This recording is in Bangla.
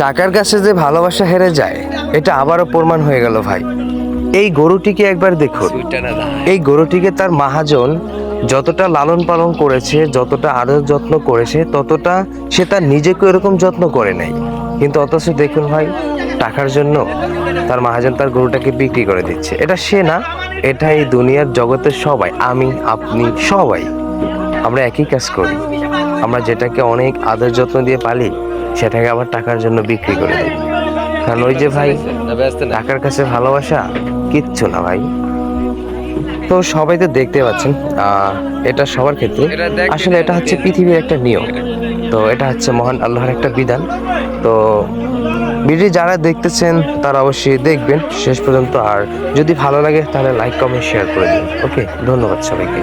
টাকার কাছে যে ভালোবাসা হেরে যায় এটা আবারও প্রমাণ হয়ে গেল ভাই। এই গরুটিকে একবার দেখুন, এই গরুটিকে তার মহাজন যতটা লালন পালন করেছে, যতটা আদর যত্ন করেছে, ততটা সে তার নিজেকে এরকম যত্ন করে নাই। কিন্তু অথচ দেখুন ভাই, টাকার জন্য তার মহাজন তার গরুটাকে বিক্রি করে দিচ্ছে। এটা সে না, এটা এই দুনিয়ার জগতের সবাই, আমি আপনি সবাই আমরা একই কাজ করি। আমরা যেটাকে অনেক আদর যত্ন দিয়ে পালি, সেটাকে আবার টাকার জন্য বিক্রি করে দিই। কারণ ওই যে ভাই, টাকার কাছে ভালোবাসা কিচ্ছু না ভাই। তো সবাই তো দেখতে পাচ্ছেন, এটা সবার ক্ষেত্রে আসলে এটা হচ্ছে পৃথিবীর একটা নিয়ম। তো এটা হচ্ছে মহান আল্লাহর একটা বিধান। তো ভিডিও যারা দেখতেছেন তারা অবশ্যই দেখবেন শেষ পর্যন্ত। আর যদি ভালো লাগে তাহলে লাইক কমেন্ট শেয়ার করে দিন। ওকে, ধন্যবাদ সবাইকে।